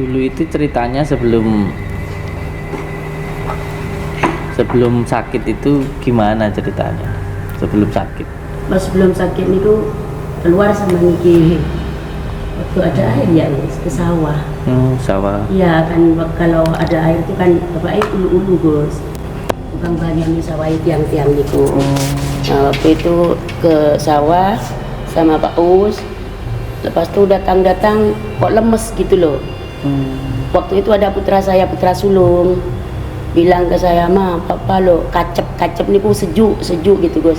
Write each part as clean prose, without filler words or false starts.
Dulu itu ceritanya sebelum sakit itu gimana ceritanya? Sebelum sakit. Pas sebelum sakit itu keluar sama Niki waktu ada air ya ke sawah. Sawah. Iya kan kalau ada air itu kan bapak ulu-ulu Gus. Bukan bagian sawah tiang-tiang itu. Nah, waktu itu ke sawah sama Pak Us. Lepas itu datang-datang kok lemes gitu loh. Waktu itu ada putra saya, putra sulung, bilang ke saya, "Ma, papa lo kacep niku sejuk gitu Gus."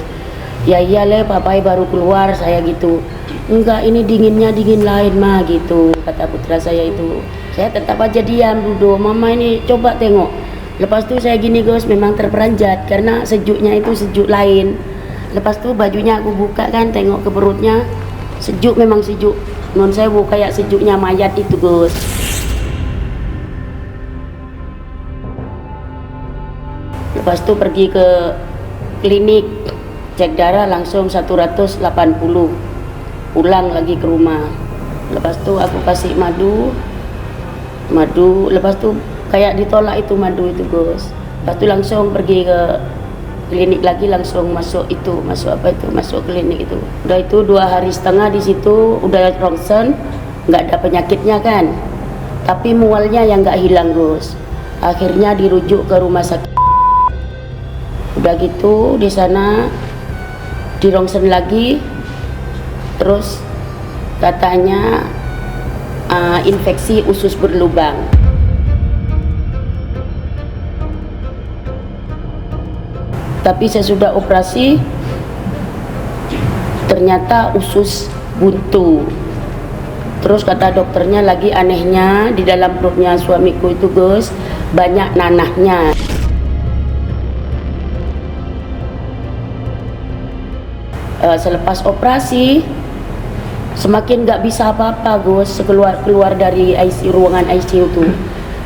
"Ya iya le, papa baru keluar," saya gitu. "Enggak, ini dinginnya dingin lain Ma," gitu kata putra saya itu. Saya tetap aja diam duduk. "Mama ini coba tengok." Lepas itu saya gini Gus, memang terperanjat karena sejuknya itu sejuk lain. Lepas itu bajunya aku buka kan, tengok ke perutnya, sejuk, memang sejuk. Non saya buka kayak sejuknya mayat itu Gus. Lepas itu pergi ke klinik, cek darah langsung 180, pulang lagi ke rumah. Lepas itu aku kasih madu, lepas itu kayak ditolak itu madu itu Gus. Lepas itu langsung pergi ke klinik lagi, langsung masuk klinik itu. Udah itu 2 hari setengah di situ, udah ronsen, nggak ada penyakitnya kan, tapi mualnya yang nggak hilang Gus. Akhirnya dirujuk ke rumah sakit. Udah gitu di sana dirongsen lagi, terus katanya infeksi usus berlubang. Tapi sesudah operasi ternyata usus buntu. Terus kata dokternya lagi anehnya di dalam perutnya suamiku itu Gus banyak nanahnya. Selepas operasi semakin nggak bisa apa-apa Gus, keluar dari ruangan ICU tuh.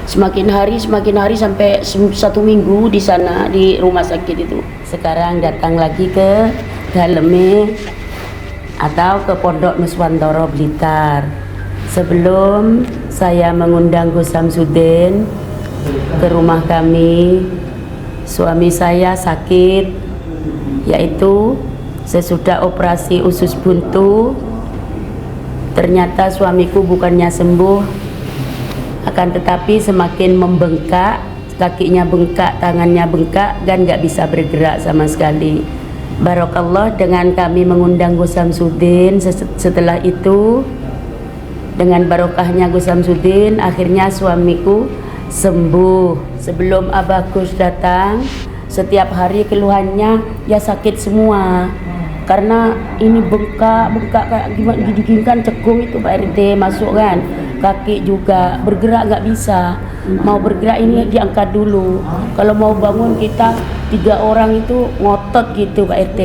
Semakin hari sampai 1 minggu di sana di rumah sakit itu. Sekarang datang lagi ke Daleme atau ke Pondok Nuswantoro Blitar. Sebelum saya mengundang Gus Samsudin ke rumah kami, suami saya sakit, yaitu sesudah operasi usus buntu. Ternyata suamiku bukannya sembuh, akan tetapi semakin membengkak, kakinya bengkak, tangannya bengkak, dan nggak bisa bergerak sama sekali. Barokallah dengan kami mengundang Gus Samsudin. Setelah itu dengan barokahnya Gus Samsudin akhirnya suamiku sembuh. Sebelum Abah Gus datang, setiap hari keluhannya ya sakit semua. Karena ini bengkak kayak gimana kan cekung itu Pak RT masuk kan, kaki juga bergerak nggak bisa, mau bergerak ini diangkat dulu, kalau mau bangun kita 3 orang itu ngotot gitu Pak RT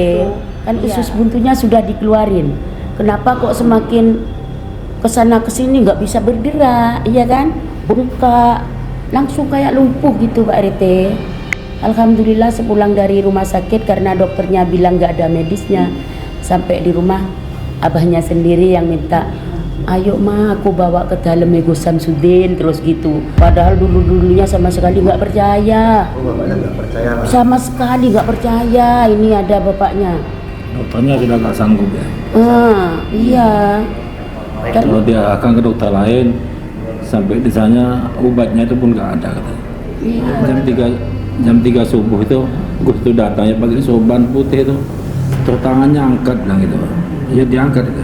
kan. Usus buntunya sudah dikeluarin, kenapa kok semakin kesana kesini nggak bisa bergerak, iya kan, bengkak langsung kayak lumpuh gitu Pak RT. Alhamdulillah sepulang dari rumah sakit karena dokternya bilang nggak ada medisnya, sampai di rumah abahnya sendiri yang minta, "Ayo Ma, aku bawa ke dalam Gus Samsudin," terus gitu. Padahal dulunya sama sekali nggak percaya. Bapaknya nggak percaya lah. Sama sekali nggak percaya ini ada bapaknya. Dokternya sudah nggak sanggup ya. Iya. Kalau dia akan ke dokter lain, sampai di sana obatnya itu pun nggak ada katanya. Iya. Jam 3 subuh itu Gus itu datangnya pakai sorban putih itu, terus tangannya angkat bilang gitu. Ya diangkat gitu.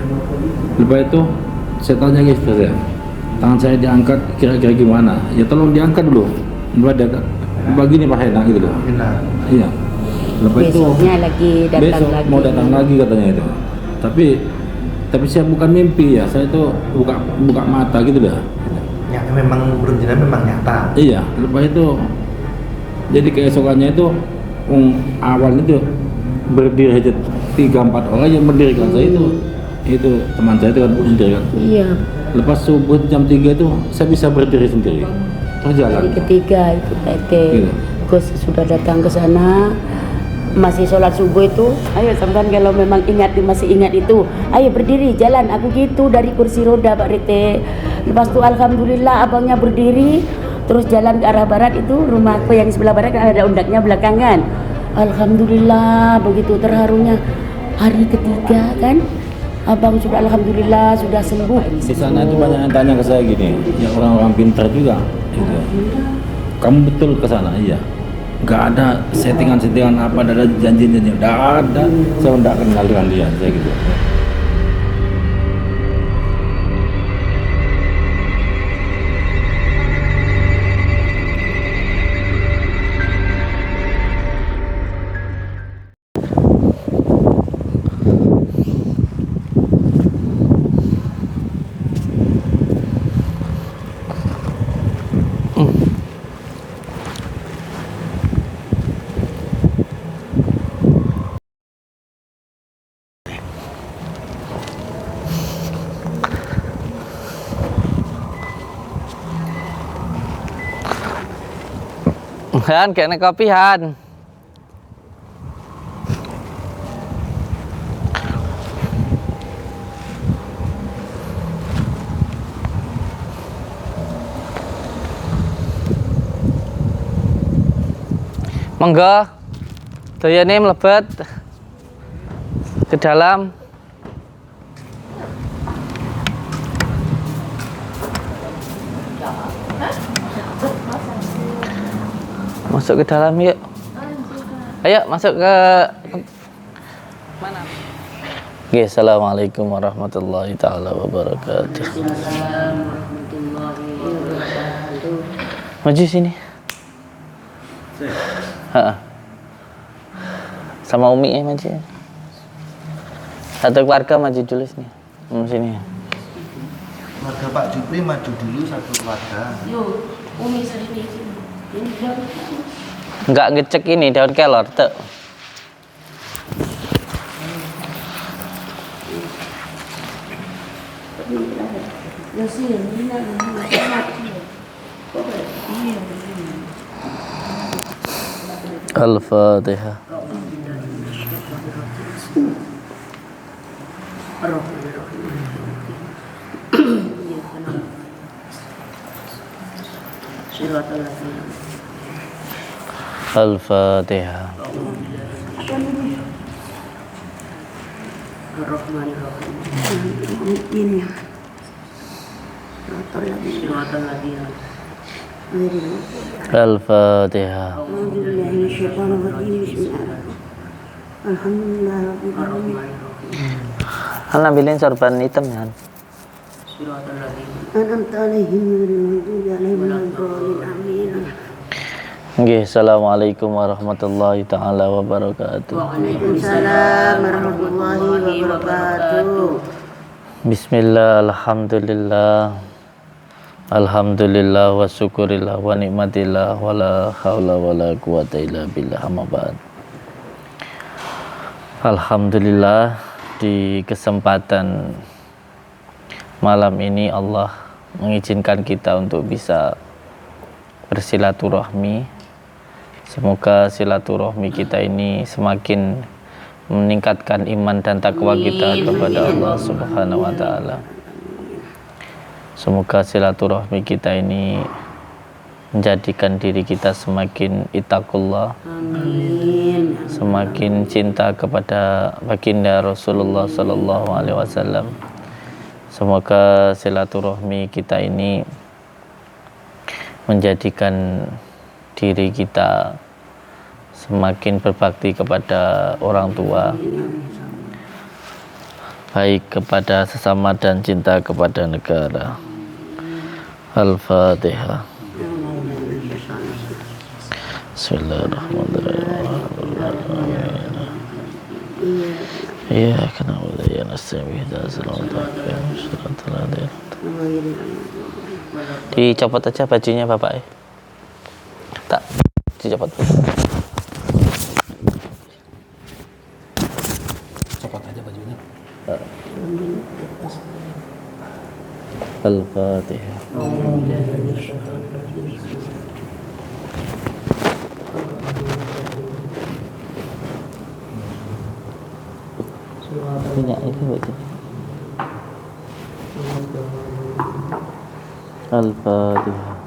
Lepas itu saya tanya gitu saya, tangan saya diangkat kira-kira gimana? Ya tolong diangkat dulu. Lepas dia begini Pak Hena gitu loh. Iya. Lepas Besoknya lagi datang besok lagi. mau datang lagi katanya itu. Tapi saya bukan mimpi ya, saya itu buka mata gitu dah. Ya memang berencana memang nyata. Iya, lepas itu jadi keesokannya itu awal itu berdiri aja 3-4 orang yang mendirikan saya itu teman saya itu kan mendirikan. Iya. Lepas subuh jam 3 itu saya bisa berdiri sendiri terus jalan. Hari ketiga itu PT Gitu. Gus sudah datang ke sana, masih sholat subuh itu, "Ayo sampean kalau memang masih ingat itu, ayo berdiri jalan," aku gitu dari kursi roda Pak Rite. Lepas itu alhamdulillah abangnya berdiri, terus jalan ke arah barat, itu rumahku yang sebelah barat kan ada undaknya belakangan. Alhamdulillah begitu terharunya. Hari ketiga kan abang sudah alhamdulillah sudah sembuh. Di sana itu banyak yang tanya ke saya gini, ya orang-orang pintar juga gitu. Kamu betul ke sana? Iya. Nggak ada settingan-settingan apa, ada janji-janji, nggak ada. Saya nggak kenal dengan dia, saya gitu. Han, kena kopi Han. Monggo. Doyane mlebet ke dalam. Masuk ke dalam yuk. Ayo masuk ke mana? Oke, assalamualaikum warahmatullahi taala wabarakatuh. Maju sini. Sama Umi ya maju. Satu keluarga maju dulu sini. Sini. Keluarga Pak Jupri maju dulu satu keluarga. Yuk, Umi sendiri. Enggak ngecek ini daun kelor tuh. Al-Fatihah. Al-Fatihah. Al-Fatihah. Han ambilin sorban hitam ya. Nggih, assalamualaikum warahmatullahi taala wabarakatuh. Waalaikumsalam warahmatullahi wabarakatuh. Bismillah, alhamdulillah. Alhamdulillah wa syukurillah wa nikmatillah wa la haula wa la quwata illa billah, amma ba'd. Alhamdulillah, di kesempatan malam ini Allah mengizinkan kita untuk bisa bersilaturahmi. Semoga silaturahmi kita ini semakin meningkatkan iman dan takwa kita kepada Allah Subhanahu wa taala. Semoga silaturahmi kita ini menjadikan diri kita semakin ittaqullah. Amin. Semakin cinta kepada baginda Rasulullah sallallahu alaihi wasallam. Semoga silaturahmi kita ini menjadikan diri kita semakin berbakti kepada orang tua, baik kepada sesama dan cinta kepada negara. Al-Fatihah. Bismillahirrahmanirrahim. Iyyaka na'budu wa iyyaka nasta'in. Ihdinas siratal ladzina. Dicopot aja bajunya Bapak. Tak, dicopot. Copot aja bajunya. Al-Fatihah. Minyak itu betul. Al-Fatihah.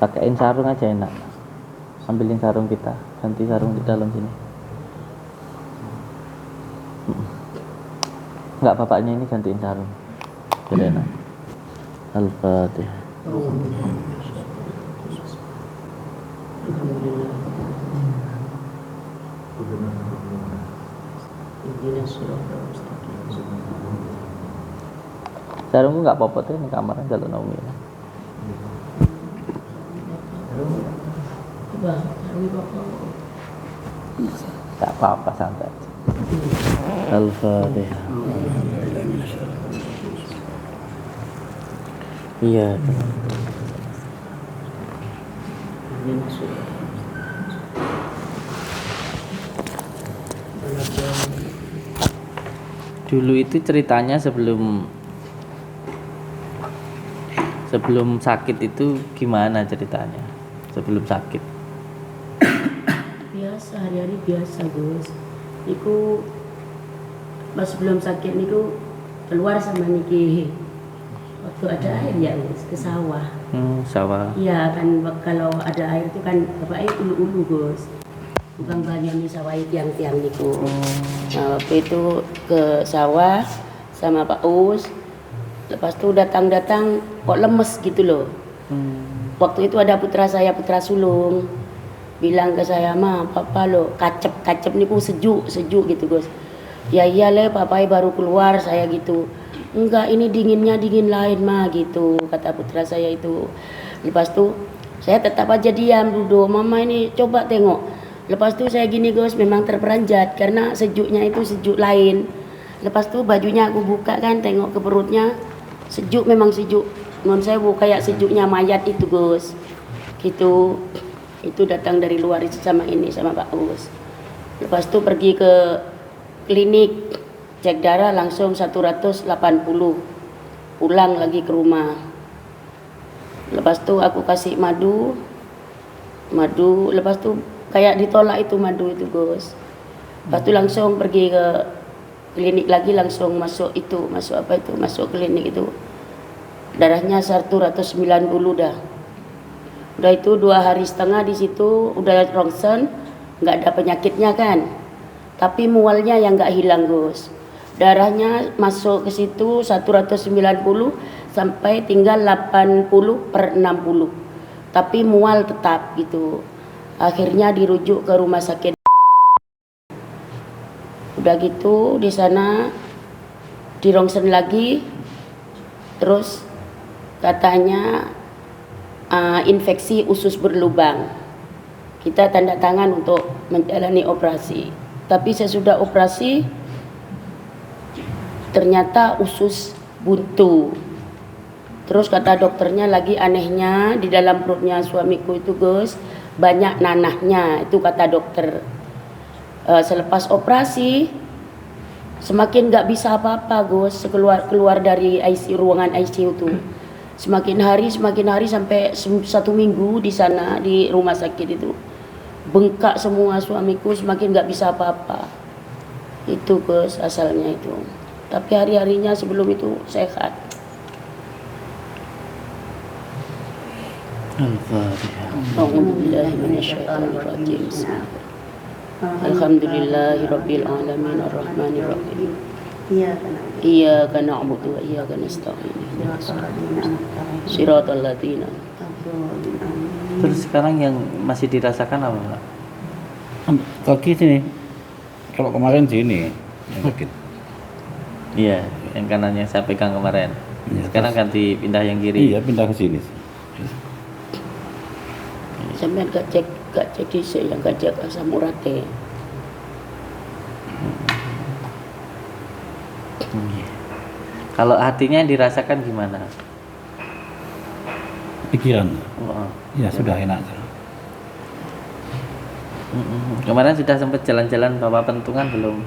Pakaiin sarung aja enak. Ambilin sarung kita, ganti sarung di dalam sini. Enggak, bapaknya ini gantiin sarung. Biar enak. Al-Fatihah. Sarungku nggak popot ya, ini kamar kalau Naomi ya. Gak apa-apa, santai. Al-Fatihah. Iya. Dulu itu ceritanya sebelum sakit itu gimana ceritanya? Sebelum sakit. Biasa, hari-hari biasa Gus. Niku pas sebelum sakit niku keluar sama Niki. Waktu ada air ya Gus, ke sawah. Sawah. Iya kan, kalau ada air itu kan bapaknya ulu-ulu Gus. Bukan banyak di sawah tiang-tiang niku. Nah, waktu itu ke sawah sama Pak Us. Lepas itu datang-datang kok lemes gitu loh. Waktu itu ada putra saya, putra sulung, bilang ke saya, "Ma, papa lo kacep niku sejuk gitu Gus." "Ya iyalah, papa baru keluar," saya gitu. "Enggak, ini dinginnya dingin lain Ma," gitu kata putra saya itu. Lepas itu saya tetap aja diam duduk. "Mama ini coba tengok." Lepas itu saya gini Gus, memang terperanjat karena sejuknya itu sejuk lain. Lepas itu bajunya aku buka kan, tengok ke perutnya, sejuk, memang sejuk. Non saya kayak sejuknya mayat itu Gus. Gitu. Itu datang dari luar itu sama ini sama Pak Us. Lepas itu pergi ke klinik, cek darah langsung 180. Pulang lagi ke rumah. Lepas itu aku kasih madu. Lepas itu kayak ditolak itu madu itu Gus. Lepas itu langsung pergi ke klinik lagi, langsung masuk klinik itu. Darahnya 190 dah. Udah itu 2 hari setengah di situ, udah rongsen, nggak ada penyakitnya kan. Tapi mualnya yang nggak hilang Gus. Darahnya masuk ke situ 190 sampai tinggal 80/60. Tapi mual tetap gitu. Akhirnya dirujuk ke rumah sakit. Udah gitu di sana dirongsen lagi, terus katanya infeksi usus berlubang. Kita tanda tangan untuk menjalani operasi. Tapi sesudah operasi ternyata usus buntu. Terus kata dokternya lagi anehnya di dalam perutnya suamiku itu Gus, banyak nanahnya, itu kata dokter. Selepas operasi semakin nggak bisa apa-apa Gus, keluar dari ruangan ICU tuh. Semakin hari sampai 1 minggu di sana di rumah sakit itu. Bengkak semua suamiku, semakin nggak bisa apa-apa. Itu Gus asalnya itu. Tapi hari-harinya sebelum itu sehat. Al-Fatihah. Alhamdulillahirrahmanirrahim. Alhamdulillahirabbil alamin arrahmanir rahim. Iyyaka na'budu wa iyyaka nasta'in. Shiratal ladzina. Terus sekarang yang masih dirasakan apa, Pak? Kaki sini. Kalau kemarin sini yang sakit. Iya, yang kanan yang saya pegang kemarin. Iya, Sekarang ganti pindah yang kiri. Iya, pindah ke sini. Sampai gak cek dhisik yang gak cek asam urate. Kalau hatinya yang dirasakan gimana? Pikiran. Oh. Ya, sudah enak. Kemarin sudah sempat jalan-jalan bawa pentungan belum?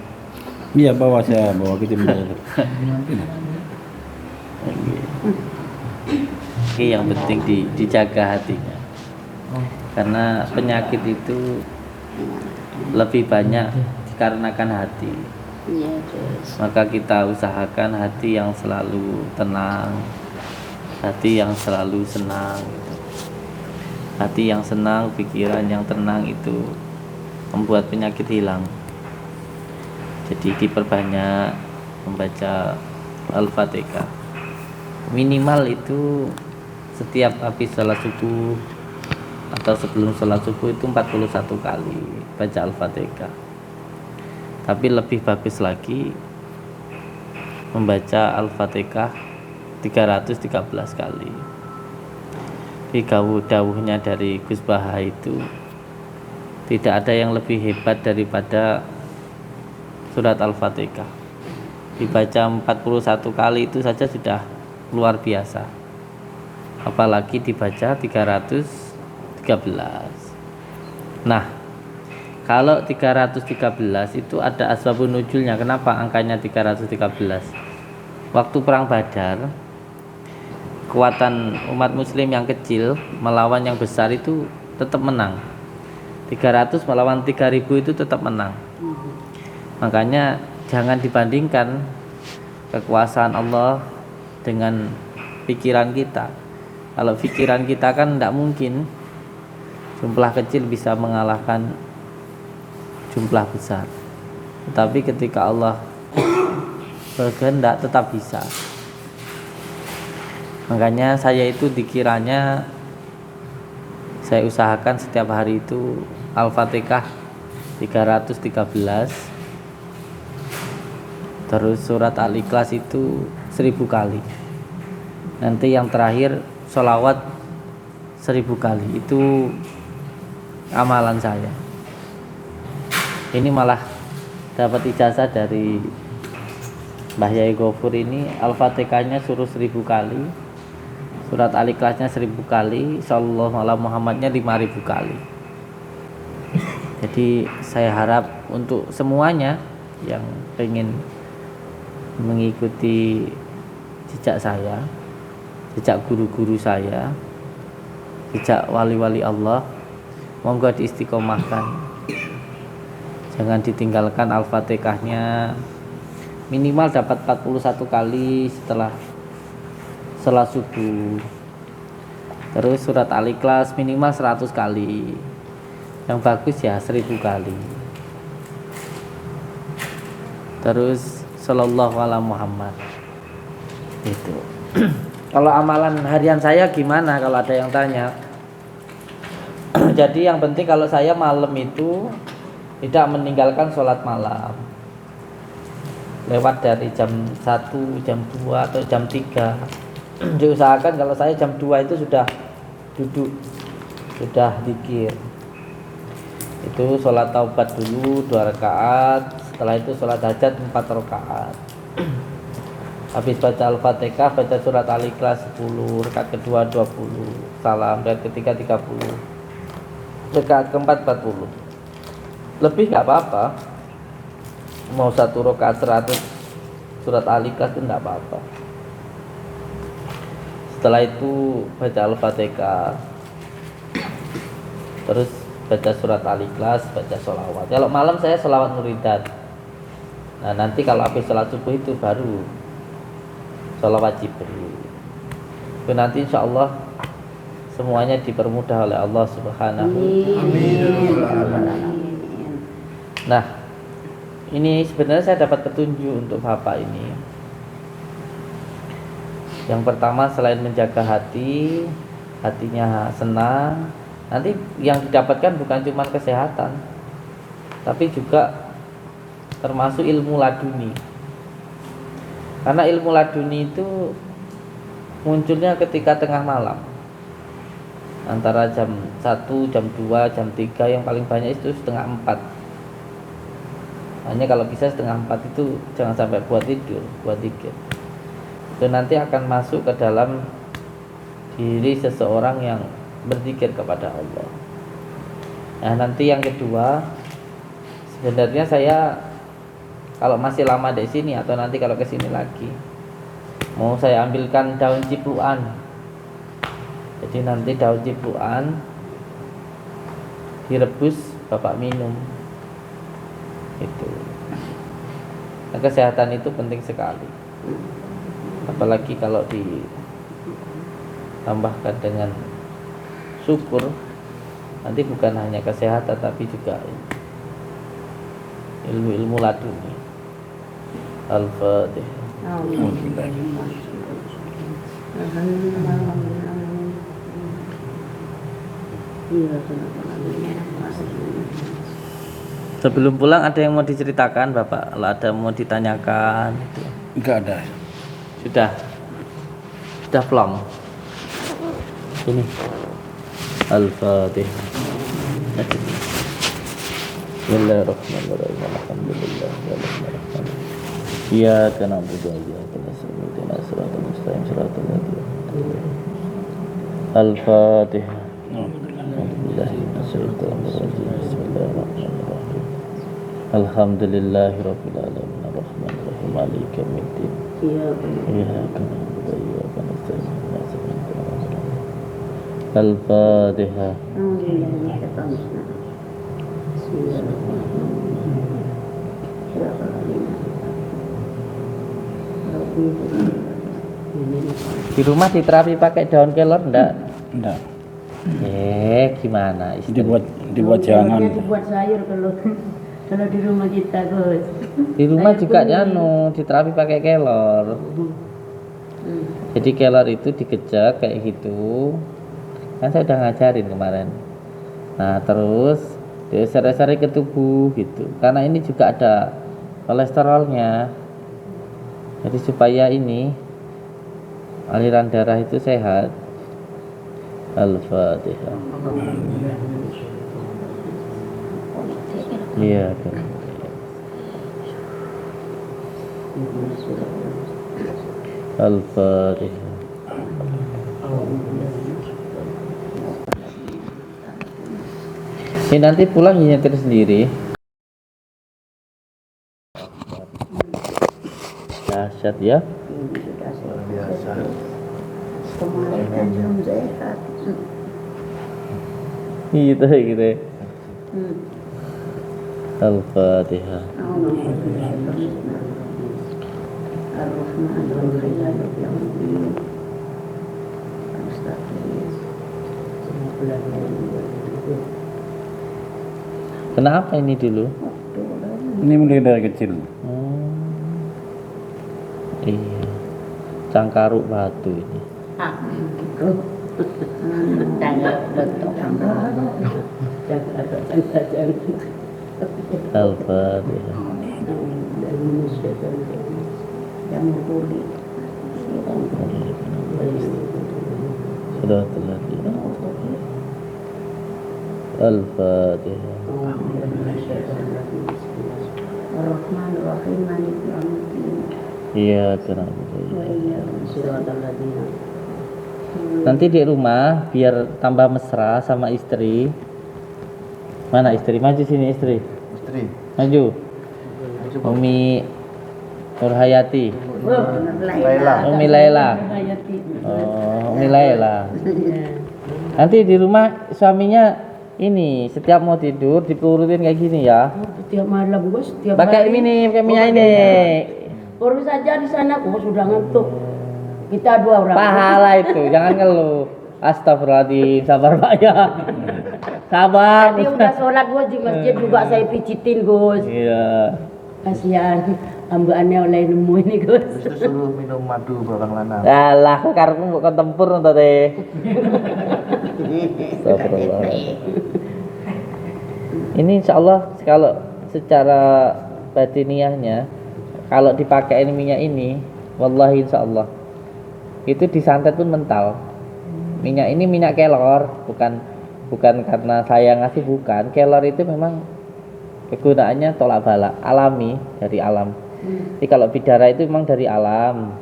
Iya, bawa ke tim. Oke, yang penting dijaga hatinya. Karena penyakit itu lebih banyak dikarenakan hati. Iya, terus. Maka kita usahakan hati yang selalu tenang, hati yang selalu senang gitu. Hati yang senang, pikiran yang tenang itu membuat penyakit hilang. Jadi diperbanyak membaca Al-Fatihah. Minimal itu setiap habis sholat subuh atau sebelum sholat subuh itu 41 kali baca Al-Fatihah. Tapi lebih bagus lagi membaca Al-Fatihah 313 kali. Di dawuhnya dari Gus Baha itu tidak ada yang lebih hebat daripada surat Al-Fatihah. Dibaca 41 kali itu saja sudah luar biasa. Apalagi dibaca 313. Nah, kalau 313 itu ada asbabun nuzulnya. Kenapa angkanya 313? Waktu perang Badar, kekuatan umat muslim yang kecil melawan yang besar itu tetap menang. 300 melawan 3000 itu tetap menang. Makanya jangan dibandingkan kekuasaan Allah dengan pikiran kita. Kalau pikiran kita kan tidak mungkin jumlah kecil bisa mengalahkan jumlah besar. Tetapi ketika Allah berkehendak tetap bisa. Makanya saya itu dikiranya saya usahakan setiap hari itu Al-Fatihah 313, terus surat Al-Ikhlas itu 1000 kali. Nanti yang terakhir sholawat 1000 kali. Itu amalan saya. Ini malah dapat ijazah dari Mbah Yai Ghafur ini, Al-Fatihahnya suruh 1000 kali, surat Al-Ikhlasnya 1000 kali, Sallallahu Alaihi Muhammadnya 5000 kali. Jadi saya harap untuk semuanya yang pengen mengikuti jejak saya, jejak guru-guru saya, jejak wali-wali Allah, monggo diistiqomahkan. Jangan ditinggalkan Al-Fatihahnya, minimal dapat 41 kali setelah sholat subuh. Terus surat Al-Ikhlas minimal 100 kali. Yang bagus ya 1000 kali. Terus Sallallahu Alaihi Muhammad. Itu. Kalau amalan harian saya gimana kalau ada yang tanya? Jadi yang penting kalau saya malam itu tidak meninggalkan sholat malam. Lewat dari jam 1, jam 2 atau jam 3. Diusahakan kalau saya jam 2 itu sudah duduk, sudah zikir. Itu sholat taubat dulu 2 rakaat, setelah itu sholat hajat 4 rakaat. Habis baca Al-Fatihah, baca surat Al-Ikhlas 10, rakaat kedua 20, salam, rakaat ketiga 30, rakaat keempat 40. Lebih nggak apa-apa, mau 1 rakaat 100 surat Al-Ikhlas itu nggak apa-apa. Setelah itu baca Al-Fatihah, terus baca surat Al-Ikhlas, baca sholawat. Kalau malam saya sholawat muridat. Nah nanti kalau habis sholat subuh itu baru sholawat Jibril. Itu nanti insya Allah semuanya dipermudah oleh Allah Subhanahu. Nah, ini sebenarnya saya dapat petunjuk untuk Bapak ini. Yang pertama, selain menjaga hati, hatinya senang, nanti yang didapatkan bukan cuma kesehatan, tapi juga termasuk ilmu laduni. Karena ilmu laduni itu munculnya ketika tengah malam, antara jam 1, jam 2, jam 3, yang paling banyak itu setengah 4. Hanya kalau bisa setengah 4 itu jangan sampai buat tidur, buat zikir. Itu nanti akan masuk ke dalam diri seseorang yang berzikir kepada Allah. Nah nanti yang kedua, sebenarnya saya kalau masih lama di sini atau nanti kalau ke sini lagi, mau saya ambilkan daun cipluan. Jadi nanti daun cipluan direbus Bapak minum. Itu Nah, kesehatan itu penting sekali. Apalagi kalau ditambahkan dengan syukur, nanti bukan hanya kesehatan tapi juga ilmu-ilmu laduni. Al-Fatihah. Sebelum pulang ada yang mau diceritakan Bapak? Kalau ada mau ditanyakan itu. Enggak ada. Sudah plong. Ini Al-Fatihah. Bismillahirrahmanirrahim. Alhamdulillah. Iyyaka na'budu wa iyyaka nasta'in. Ihdinas siratal mustaqim. Siratal ladzina an'amta 'alaihim. Al-Fatihah. Bismillahirrahmanirrahim. Alhamdulillahirabbil alamin. Arrahmanirrahim. Maliki yaumiddin. Iyyaka na'budu wa iyyaka nasta'in. Ihdinas siratal mustaqim. Al-Fatihah. Di rumah diterapi pakai daun kelor enggak? Enggak. Gimana? Dibuat jangan. Dibuat sayur kalau di rumah kita, Gus. Di rumah juga diterapi pakai kelor. Jadi kelor itu dikejak kayak gitu. Kan saya udah ngajarin kemarin. Nah, terus diserer-serer ke tubuh gitu. Karena ini juga ada kolesterolnya. Jadi supaya ini aliran darah itu sehat. Al-Fatihah. Iya kan. Al-Fatihah. Ini nanti pulang nyetir sendiri. Dahsyat ya. biasa. Gitu. Al-Fatihah. Kenapa ini dulu? Ini mulai dari kecil. Iya. Cangkaruk batu ini. Al-Fatihah. Sudah terlatih. Al-Fatihah. Ar-Rahmanir-Rahim, Maliki Yaumiddin. Iya, tenang. Wa iyyaka nasta'in. Nanti di rumah biar tambah mesra sama istri. Mana istri? Maju sini istri. Istri. Maju. Umi Nurhayati. Laila. Umi Laila. Oh, Umi Laila. Nanti di rumah suaminya ini setiap mau tidur diurutin kayak gini ya. Setiap malam, Bos, setiap Pakai hari. ini, pakai minyak ini. Baru saja di sana kok sudah ngantuk. Kita dua orang. Pahala itu, jangan ngeluh. Astagfirullahaladzim, sabar Pak ya. Sabar. Tadi udah sholat Gus di masjid juga saya pijitin Gus. Iya. Kasihan hambaannya oleh nemu ini Gus. Terus itu suruh minum madu bawang lanang. Alah, aku karepmu mbok kon tempur to teh. Astagfirullahaladzim. Ini insya Allah kalau secara batiniahnya kalau dipakai ini minyak ini, wallahi insya Allah itu disantet pun mental. Minyak ini minyak kelor, bukan karena saya ngasih, bukan. Kelor itu memang kegunaannya tolak balak, alami, dari alam. Jadi kalau bidara itu memang dari alam.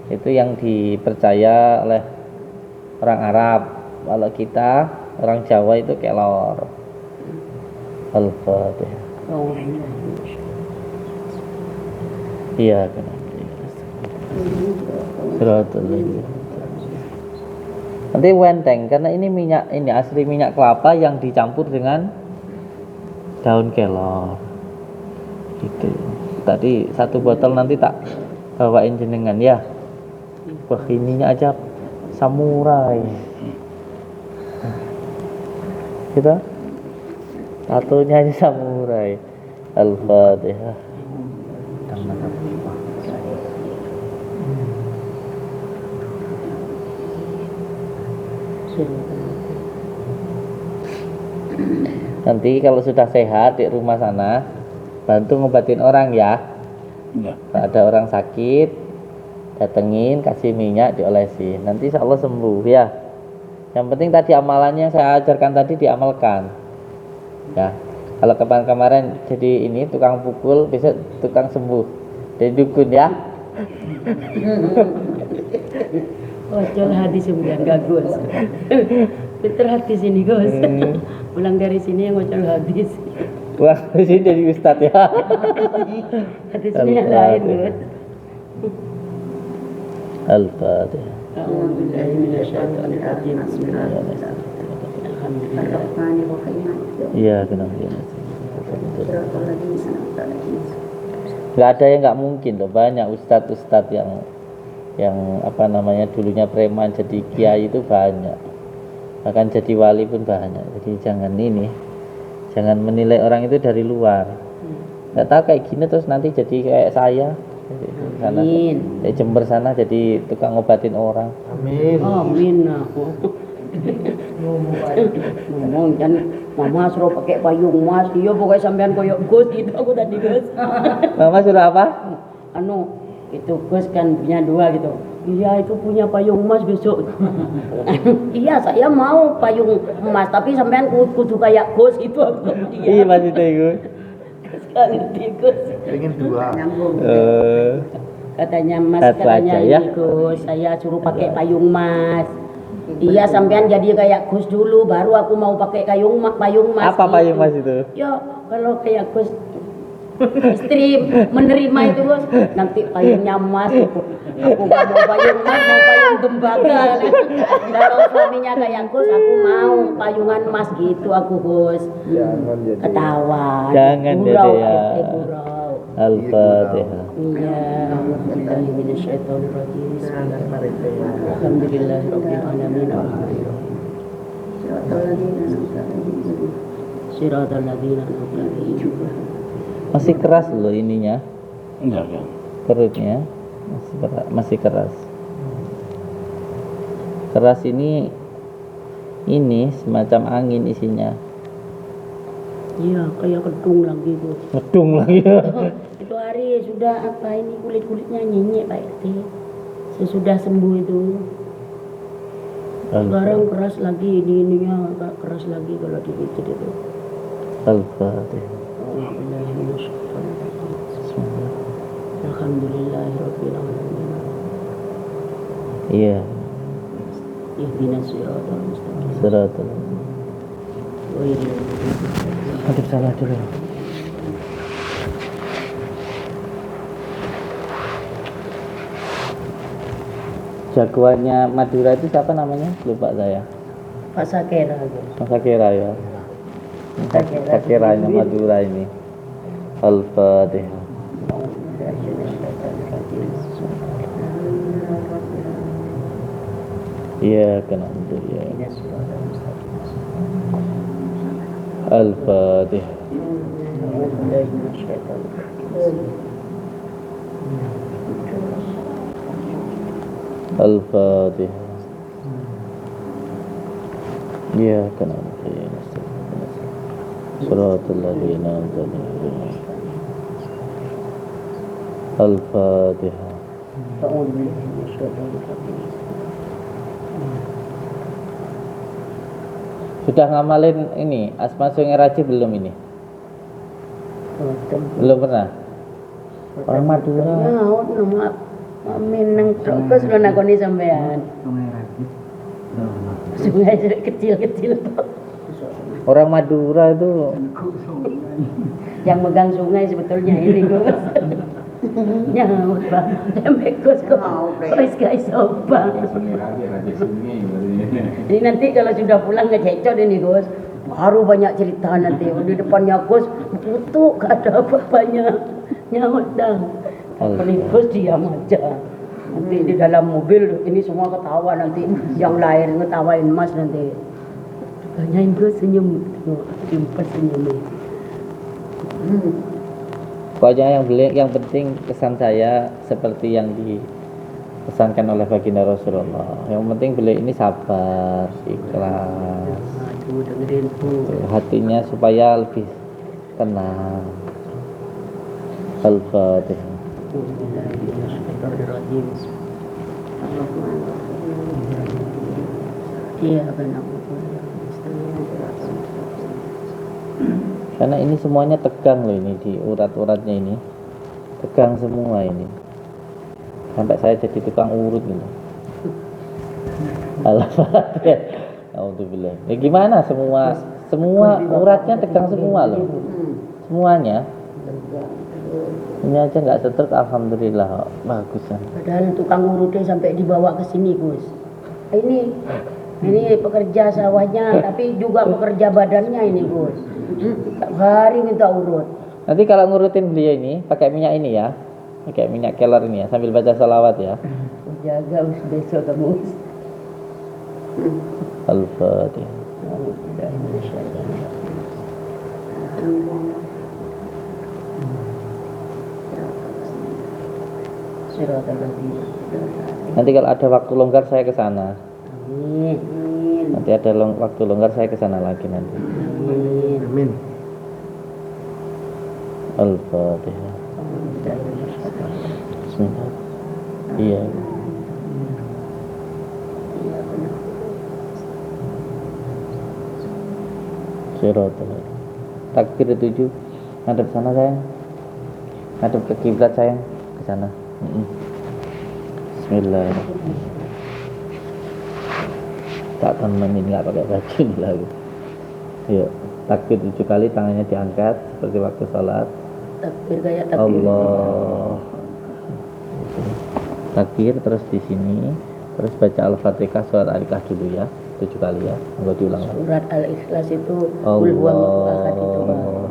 Itu yang dipercaya oleh orang Arab. Kalau kita orang Jawa itu kelor. Al-Fatihah. Iya kan. Nanti wenteng karena ini minyak, ini asli minyak kelapa yang dicampur dengan daun kelor. Gitu. Tadi 1 botol nanti tak bawain jenengan ya. Wah, ininya aja samurai. Gitu. Tatonya aja samurai. Al-Fatihah. Nanti kalau sudah sehat di rumah sana, bantu ngobatin orang ya. Kalau ada orang sakit, datengin, kasih minyak, diolesi. Nanti insya Allah sembuh ya. Yang penting tadi amalannya yang saya ajarkan tadi diamalkan. Ya. Kalau kemarin jadi ini tukang pukul, besok tukang sembuh. Jadi dukun ya. Ocol hadis sebulan gagus. Pinter hadis ini Gus. Pulang dari sini yang ngocol hadis. Wah, di sini jadi ustadz ya. Hadis ini yang lain Gus. Al-Fatihah. A'udzubillahi minasyaitonirrajim. Bismillahirrahmanirrahim. Alhamdulillah. Iya, kenapa ya? Nggak ada yang nggak mungkin loh, banyak ustadz-ustadz yang apa namanya dulunya preman jadi kiai itu banyak, bahkan jadi wali pun banyak. Jadi jangan menilai orang itu dari luar. Nggak tahu kayak gini terus nanti jadi kayak saya sana, di Jember sana jadi tukang ngobatin orang. Amin. Amin aku. Ngomong kan mama suruh pakai payung mas, iya pokoknya sampean koyok Gus gitu aku tadi Gus. Mama suruh apa? Anu itu Gus kan punya 2 gitu. Iya itu punya payung emas besok. Iya saya mau payung emas tapi sampean kudu kayak Gus itu aku. Iya maksudnya itu. Gus kan ngerti Gus. Pengen 2. Katanya Mas Satu katanya aja, ya. ini Gus saya suruh pakai payung emas. Iya sampean jadi kayak Gus dulu baru aku mau pakai payung emas. Apa payung emas itu? Ya kalau kayak Gus istri menerima itu Gus nanti payungnya emas aku gak mau payung emas mau payung tembaga kalau suaminya kayak Gus aku mau payungan emas gitu aku Gus ketawa Jangan gurau Dede ya. gurau Al-Fatihah. iya Alhamdulillah minasyaitonirrajim Alhamdulillahirabbil alamin Siratal ladzina an'amta 'alaihim. Masih keras loh ininya, Enggak. perutnya masih keras. Keras ini semacam angin isinya. Iya, kayak kedung lagi Gus. Ngedung lagi. Itu hari sudah apa ini kulit-kulitnya nyenyek Pak RT. Sesudah sembuh itu. Sekarang keras lagi ininya agak keras lagi kalau digigit itu. Al-Fatihah. Alhamdulillahirabbil alamin. Iya. Ihdinas siratal mustaqim. Siratal. Ghairil Hadap salah dulu. Jagoannya Madura itu siapa namanya? Lupa saya. Pak Sakera. Mas Sakira ya. Sakiranya Madura ini. Al-Fatihah. Iya, kena untuk ya. Al-Fatihah. Al-Fatihah. Iya, kena untuk ya. Suratul ladzina an'amta 'alaihim. Al-Fatihah. Sudah ngamalin ini Asma Sungai Raji belum ini? Belum pernah? Orang Madura. Mau nama Minang terus lo nakoni sampean. Sungai kecil-kecil. Orang Madura itu Yang megang sungai sebetulnya ini Gus. Nyaut Bang. Sampai Gus kok. Wis guys Bang. Ini nanti kalau sudah pulang ngececot ini Gus. Baru banyak cerita nanti di depannya Gus. Butuh gak ada apa-apanya. Nyaut dah. Allah. Pelipus diam aja. Nanti di dalam mobil ini semua ketawa nanti. Yang lain ngetawain Mas nanti. Tanyain bro senyum. Dimper senyum. Pokoknya yang penting kesan saya seperti yang dipesankan oleh baginda Rasulullah. Yang penting beliau ini sabar, ikhlas, Aduh dengerin tuh. hatinya supaya lebih tenang. Al-Fatihah. Bismillahirrahmanirrahim. Iya benar. Karena ini semuanya tegang loh, ini di urat-uratnya ini tegang semua ini, sampai saya jadi tukang urut gitu. Al-Fatihah. Alhamdulillah. Ya gimana, semua uratnya tegang semua loh, semuanya. Ini aja nggak setruk, alhamdulillah bagus ya. Padahal tukang urutnya sampai dibawa ke sini, Gus. Ini pekerja sawahnya, tapi juga pekerja badannya ini, Gus. Tiap hari minta urut. Nanti kalau ngurutin beliau ini pakai minyak ini ya, pakai minyak keler ini ya, sambil baca salawat ya. Jaga Gus besok kamu. Al-Fatihah. Nanti kalau ada waktu longgar saya ke sana. Amin. Nanti ada waktu longgar saya ke sana lagi nanti. Amin. Al-Fatihah. Bismillah. Iya. Siratal. Takbir 7. Ngadep sana sayang. Ngadep ke kiblat sayang, ke sana. Bismillahirrahmanirrahim. Tak temenin nggak pakai baju lagi. Yuk, takbir 7 kali, tangannya diangkat seperti waktu sholat. Takbir kayak takbir. Allah. Takbir terus di sini, terus baca Al-Fatihah surat Al-Ikhlas dulu ya, 7 kali ya. Enggak diulang lagi. Surat Al-Ikhlas itu Qul huwallahu ahad itu. Allah.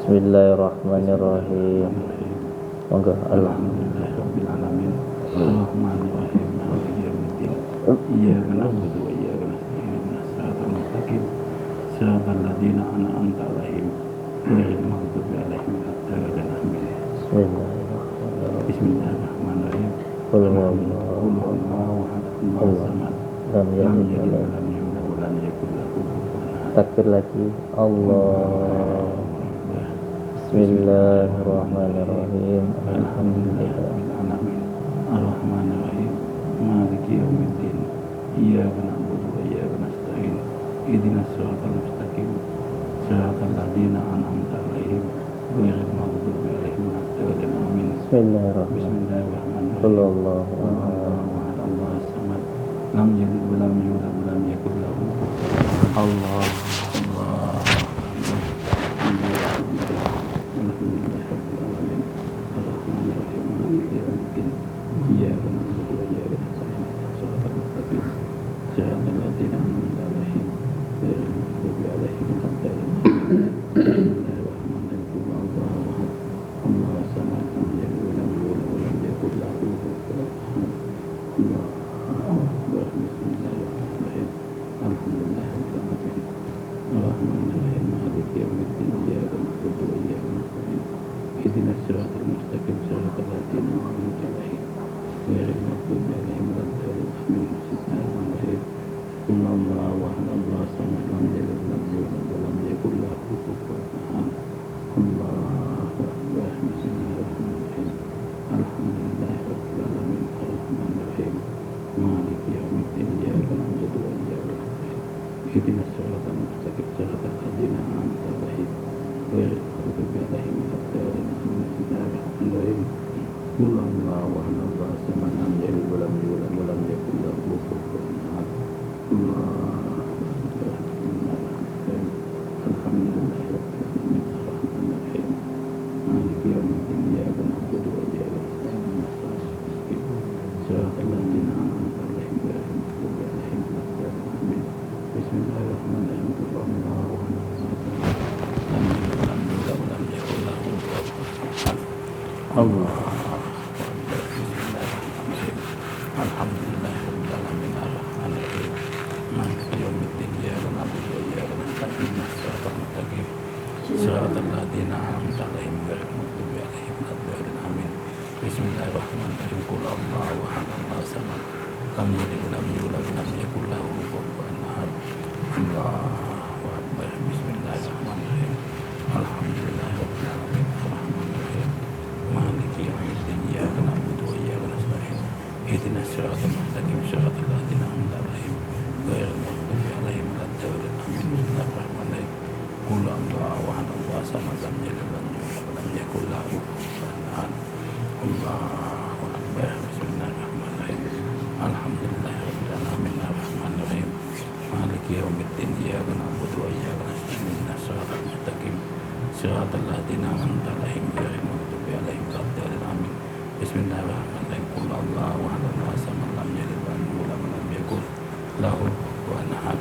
Bismillahirrahmanirrahim. Monggo Allah. Alhamdulillahirabbil alamin. Arrahmanirrahim. Maliki yaumiddin. Iyyaka na'budu wa iyyaka nasta'in. Ihdinas siratal mustaqim. Siratal ladzina an'amta 'alaihim ghairil maghdubi 'alaihim waladdallin. Bismillahirrahmanirrahim. Qul Qul huwallahu huwallahu ahad. Allahus samad. lam Lam yalid yalid wa wa lam lam yulad wa lam yakul lahu kufuwan ahad. Takbir lagi. Allah. Bismillahirrahmanirrahim. Alhamdulillah. Alhamdulillahirabbil alamin. Arrahmanirrahim. Maliki yaumiddin. Iyyaka na'budu wa iyyaka nasta'in. Ihdinas siratal mustaqim. Siratal ladzina an'amta 'alaihim ghairil maghdubi 'alaihim waladdallin. Amin. Bismillahirrahmanirrahim. Bismillahirrahmanirrahim. Qul huwallahu ahad. Allahu ahad. Allahus samad. Lam yalid wa lam yulad wa lam yakul lahu kufuwan ahad. Allah. Allah. Bismillahirrahmanirrahim. Qul Allahu ahad, Allahu samad, lam yalid wa lam yulad wa lam yakul lahu kufuwan ahad. Allahu akbar. Bismillahirrahmanirrahim. Alhamdulillahirabbil alamin. Arrahmanir rahim. Maliki yaumiddin. Iyyaka na'budu wa iyyaka nasta'in. Ihdinas siratal mustaqim. Siratal ladzina an'amta 'alaihim ghairil maghdubi 'alaihim waladdallin. Amin. Bismillahirrahmanirrahim. Qul Allahu ahad, Allahu samad, lam yalid wa lam yulad wa lam yakul lahu kufuwan ahad. Allahu akbar. Bismillahirrahmanirrahim. Alhamdulillahirabbil alamin. Arrahmanir rahim. Maliki yaumiddin. Iyyaka na'budu wa iyyaka nasta'in. Ihdinas siratal mustaqim. Siratal ladzina an'amta 'alaihim ghairil maghdubi 'alaihim waladdallin. Amin. Bismillahirrahmanirrahim. Qul Allahu ahad, Allahu samad, lam yalid wa lam yulad wa lam yakul lahu kufuwan ahad.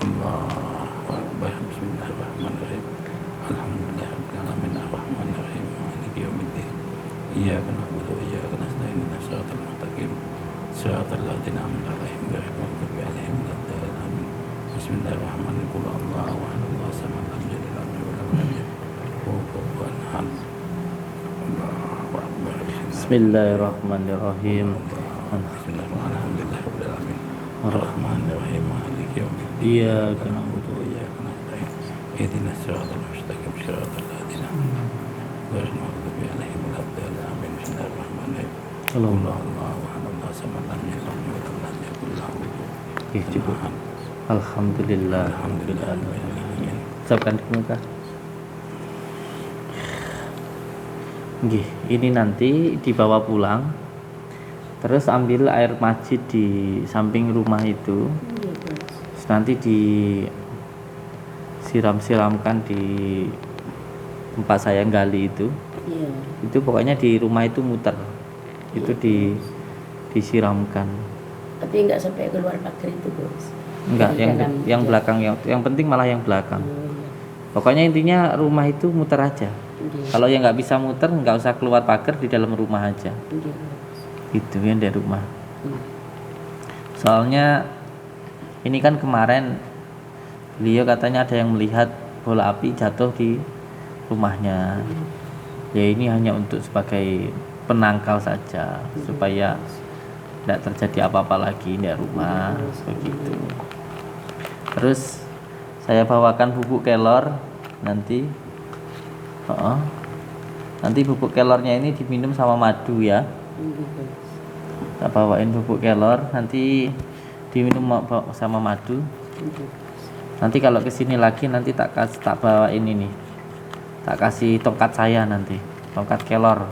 Allahu akbar. Bismillahirrahmanirrahim. Alhamdulillahirabbil alamin. Arrahmanir rahim. Maliki yaumiddin. Iyyaka na'budu wa iyyaka nasta'in. Ihdinas siratal mustaqim. Siratal ladzina an'amta 'alaihim ghairil maghdubi 'alaihim waladdallin. Amin. Bismillahirrahmanirrahim. Qul Allahu ahad, Allahu samad, lam yalid wa lam yulad wa lam yakul lahu kufuwan ahad. Allahu akbar. Bismillahirrahmanirrahim. Alhamdulillahirabbil alamin. Arrahmanir rahim. Maliki yaumiddin. Iyyaka na'budu wa iyyaka nasta'in. Ihdinas siratal mustaqim. Siratal ladzina ghairil maghdubi 'alaihim waladdallin. Amin. Bismillahirrahmanirrahim. Allahu ahad, Allahu samad, lam yalid wa lam yulad wa lam yakul lahu kufuwan ahad. Alhamdulillah. Alhamdulillahirabbil Ucapkan di muka. Nggih, ini nanti dibawa pulang. Terus ambil air masjid di samping rumah itu. Terus nanti disiram-siramkan di tempat saya gali itu. Iya. Itu pokoknya di rumah itu muter. Itu disiramkan. Tapi nggak sampai keluar pagar itu, Bos. Enggak, yang belakang yang penting malah yang belakang. Pokoknya intinya rumah itu muter aja. Kalau yang nggak bisa muter nggak usah keluar pagar, di dalam rumah aja. Itu yang dari rumah. Soalnya ini kan kemarin beliau katanya ada yang melihat bola api jatuh di rumahnya. Ya ini hanya untuk sebagai penangkal saja supaya tidak terjadi apa-apa lagi di rumah begitu. Terus saya bawakan bubuk kelor nanti. Nanti bubuk kelornya ini diminum sama madu ya. Kita bawain bubuk kelor nanti diminum sama madu. Nanti kalau kesini lagi nanti tak bawain ini. Tak kasih tongkat saya nanti, tongkat kelor.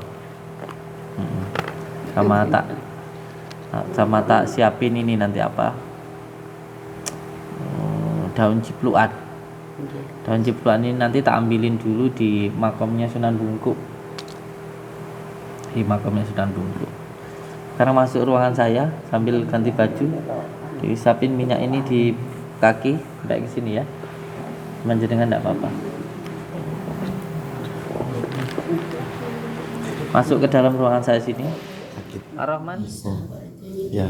Sama tak siapin ini nanti apa? Daun cipluan. Daun cipluan ini nanti tak ambilin dulu di makamnya Sunan Bungkuk. Di makamnya Sunan Bungkuk. Sekarang masuk ruangan saya sambil ganti baju. Diisapin minyak ini di kaki, baik ke sini ya. Menjenengan enggak apa-apa. Masuk ke dalam ruangan saya sini. Ar-Rahman. Ya.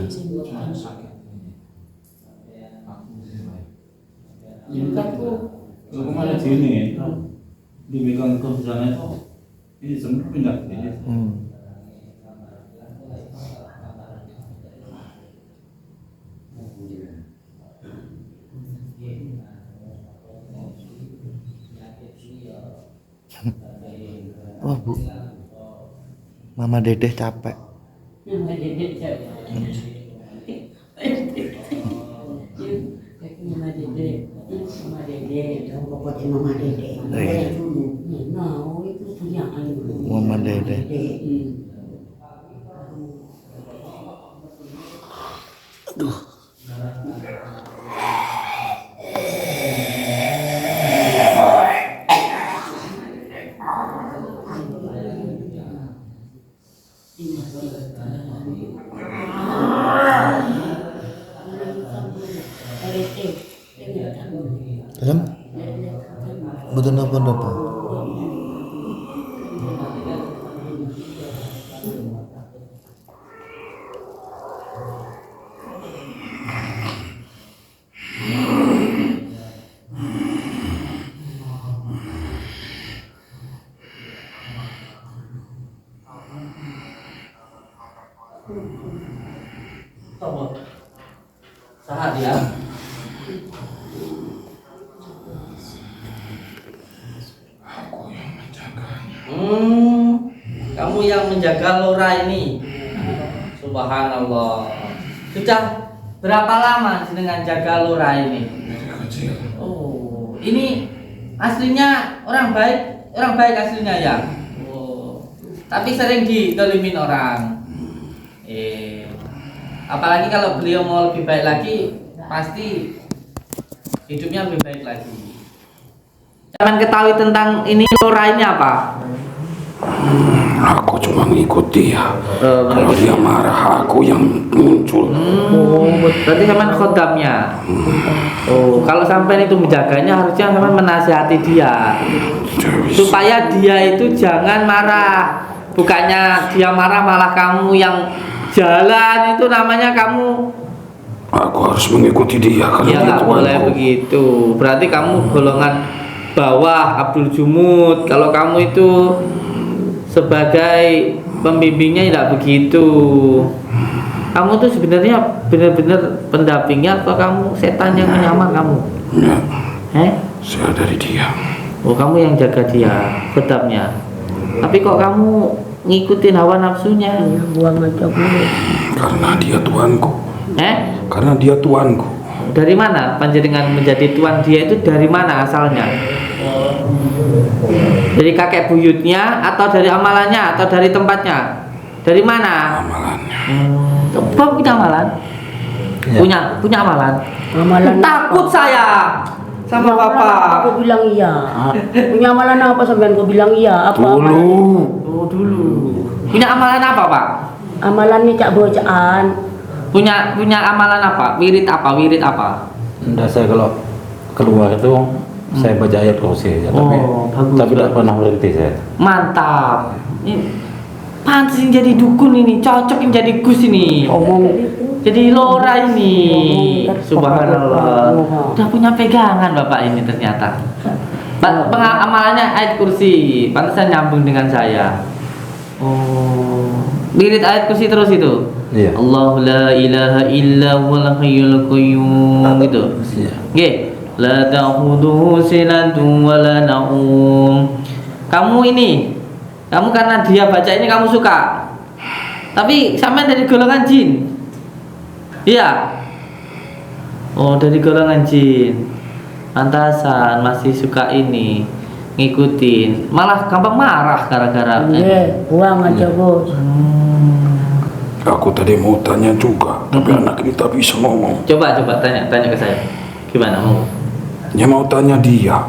Kalau kemarin sini dipegang ke sana itu ini semua pindah. Oh Bu, Mama Dedeh capek. Mama Dedeh capek. Mama Dedeh, pokoknya Mama Dedeh. Nah, itu punya Mama Dedeh. Aduh. Lem? Betul apa? Sahat ya. Kamu yang menjaga Lora ini. Subhanallah. Sudah berapa lama dengan jaga Lora ini? Oh, ini aslinya orang baik aslinya ya. Oh, tapi sering didolimin orang. Apalagi kalau beliau mau lebih baik lagi, pasti hidupnya lebih baik lagi. Jangan ketahui tentang ini Lora ini apa? Aku cuma ngikut dia. Kalau dia marah, aku yang muncul. Berarti sampean khodamnya. Oh, kalau sampean itu menjaganya harusnya sampean menasihati dia supaya dia itu jangan marah. Bukannya dia marah malah kamu yang jalan, itu namanya kamu. Aku harus mengikuti dia kalau Ya dia nggak boleh tuanku. begitu. Berarti kamu golongan bawah Abdul Jumud. Kalau kamu itu sebagai pembimbingnya tidak begitu. Kamu tuh sebenarnya benar-benar pendampingnya atau kamu setan yang menyamar kamu? Ya, Eh? saya dari dia. Oh, kamu yang jaga dia, khodamnya. Tapi kok kamu ngikutin hawa nafsunya? Buang aja gue. Karena dia tuanku. Karena dia tuanku. Dari mana panjenengan menjadi tuan dia itu, dari mana asalnya? Dari kakek buyutnya atau dari amalannya atau dari tempatnya? Dari mana? Amalannya. Bapak punya amalan? Ya. Punya amalan? Amalan Takut saya sama bapak. Aku bilang iya. Punya amalan apa sampean kau bilang iya? Apa amalan? Oh, dulu. Punya amalan apa, Pak? Amalan ini cak bocaan. Punya amalan apa? Wirid apa? Wirid apa? Nggak, saya kalau keluar itu saya baca ayat kursi aja, Oh, bagus, tapi tidak bagus. pernah berhenti saya. Mantap. Ini pantas yang jadi dukun ini, cocok yang jadi Gus ini. Jadi Lora ini. Subhanallah. Udah punya pegangan Bapak ini ternyata. Amalannya ayat kursi. Pantesan nyambung dengan saya. Oh. Wirid ayat kursi terus itu. Iya. Allahu la ilaha illa huwal hayyul qayyum itu. Iya. Nggih. La ta'khudhuhu sinatun wa la naum. Kamu karena dia baca ini kamu suka. Tapi sampean dari golongan jin. Iya. Oh, dari golongan jin. Pantasan masih suka ini, ngikutin. Malah gampang marah gara-gara. Buang aja bos. Aku tadi mau tanya juga, tapi anak ini tak bisa ngomong. Coba tanya ke saya. Gimana mau? Dia mau tanya dia,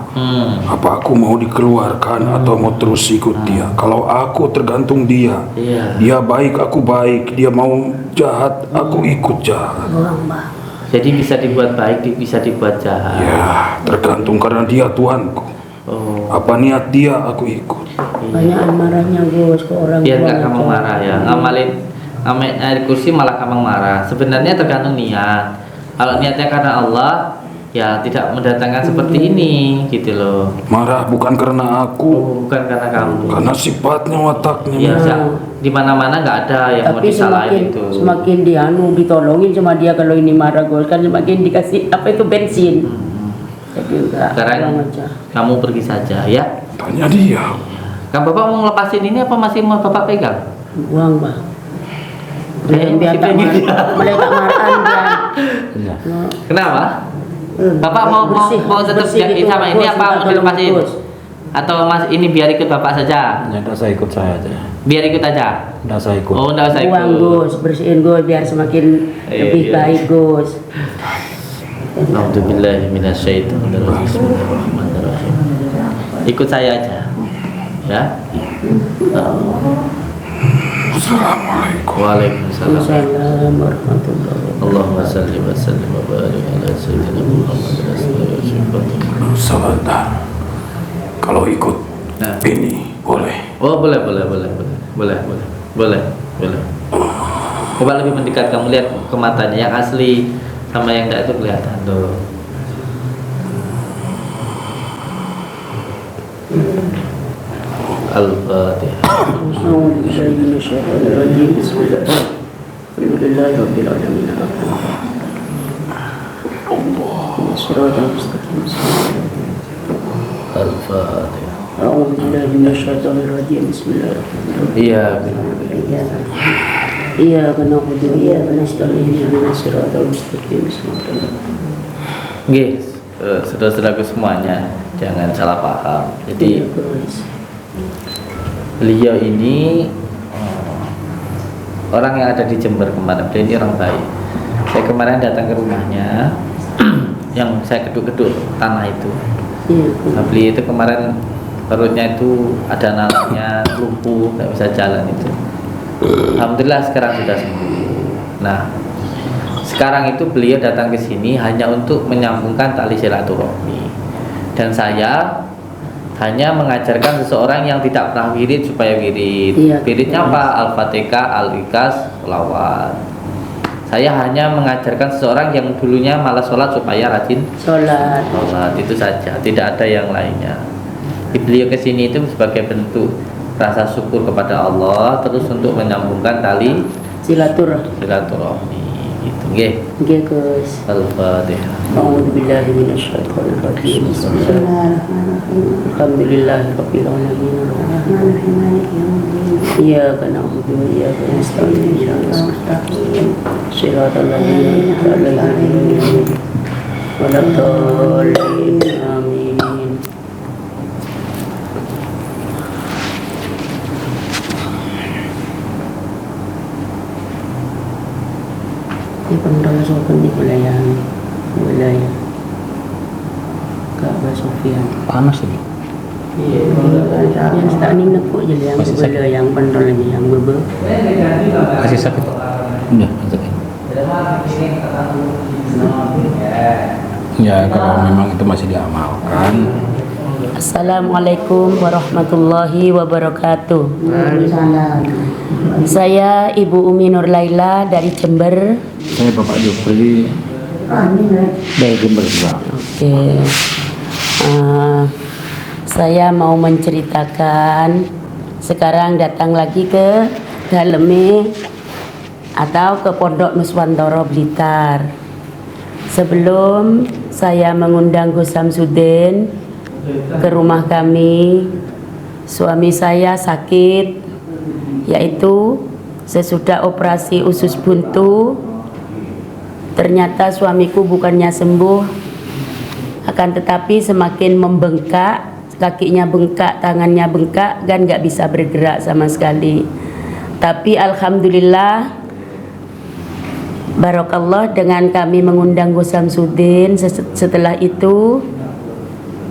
apa aku mau dikeluarkan atau mau terus ikut dia? Kalau aku tergantung dia. Iya. Dia baik, aku baik. Dia mau jahat, aku ikut jahat. Buang bah. Jadi bisa dibuat baik, bisa dibuat jahat. Ya, tergantung karena dia tuanku. Oh. Apa niat dia, aku ikut. Banyak marahnya bos ke orang. Biar buang nggak kamu aja. marah ya. Ngamalin ayat kursi malah kamu marah. Sebenarnya tergantung niat. Kalau niatnya karena Allah, ya tidak mendatangkan seperti ini gitu loh. Marah bukan karena aku, Oh, bukan karena kamu. karena sifatnya, wataknya. Ya, di mana-mana nggak ada yang mau Tapi disalahin itu. semakin ditolongin sama dia kalau ini marah bos kan semakin dikasih apa itu bensin. Jadi enggak. Sekarang buang aja. kamu pergi saja ya. Tanya dia. Kan Bapak mau ngelepasin ini apa masih mau Bapak pegang? Buang bah. Saya Biar masih tak pengen. mulai tak marahan dia. Iya. Kenapa? Bapak mau tetap bersih sama gitu, ini bos, apa mau minta dilepasin? tolong, bos. Atau Mas ini biar ikut Bapak saja? Ya, nggak, saya ikut saya aja. Biar ikut aja. Nggak, saya ikut. Oh, enggak usah Buang ikut. Gus, bersihin Gus biar semakin Iya, lebih iya. baik Gus. Alhamdulillah minasyaitonirrajim. Bismillahirrahmanirrahim. Ikut saya aja. Ya. Assalamualaikum. Waalaikumsalam. Assalamualaikum warahmatullahi wabarakatuh. Allahumma salli wa sallim wa barik ala sayyidina Muhammad rasulullah. Sebentar. Kalau ikut Nah. ini boleh. Oh, boleh. Coba lebih mendekat, kamu lihat ke matanya yang asli sama yang enggak itu kelihatan tuh. Al-Fatihah. Bismillahirrahmanirrahim. Alhamdulillahirabbil alamin. Shiratal mustaqim. Al-Fatihah. A'udzu billahi minasyaitonir rajim. Bismillahirrahmanirrahim. Iya. Iyyaka na'budu wa iyyaka nasta'in. Ihdinas siratal mustaqim. Nggih, saudara-saudaraku semuanya, jangan salah paham. Jadi beliau ini orang yang ada di Jember kemarin, beliau ini orang baik. Saya kemarin datang ke rumahnya yang saya geduk-geduk tanah itu. Nah, beliau itu kemarin perutnya itu ada nalarnya, lumpuh, nggak bisa jalan itu. Alhamdulillah sekarang sudah sembuh. Nah, sekarang itu beliau datang ke sini hanya untuk menyambungkan tali silaturahmi. Dan saya hanya mengajarkan seseorang yang tidak pernah wirid supaya wirid. Wiridnya apa? Al-Fatihah, Al-Ikhlas, Sholawat. Saya hanya mengajarkan seseorang yang dulunya malas sholat supaya rajin sholat, itu saja, tidak ada yang lainnya. Beliau ke sini itu sebagai bentuk rasa syukur kepada Allah, terus untuk menyambungkan tali silaturahmi. Gitu, nggih. Nggih, Gus. Al-Fatihah. A'udzu billahi minasyaitonir rajim. Bismillahirrahmanirrahim. Alhamdulillahirabbil alamin. Arrahmanirrahim. Maliki yaumiddin. Iyyaka na'budu wa iyyaka nasta'in. Ihdinas siratal ladzina an'amta 'alaihim ghairil maghdubi 'alaihim. Amin. Di Pondok Sopan di wilayah Ka'bah Sofyan. Panas ini. Yang tak ni nak kok je yang berbela yang Pondok lagi yang bebe. Masih sakit? Iya, sakit. Ya, kalau memang itu masih diamalkan. Assalamualaikum warahmatullahi wabarakatuh. Saya Ibu Umi Nur Laila dari Jember. Saya Bapak Jupri dari Jember juga. Oke. Saya mau menceritakan sekarang datang lagi ke Daleme atau ke Pondok Nuswantoro Blitar. Sebelum saya mengundang Gus Samsudin ke rumah kami, suami saya sakit, yaitu sesudah operasi usus buntu. Ternyata suamiku bukannya sembuh, akan tetapi semakin membengkak, kakinya bengkak, tangannya bengkak, dan gak bisa bergerak sama sekali. Tapi alhamdulillah, barokallah, dengan kami mengundang Gus Samsudin, setelah itu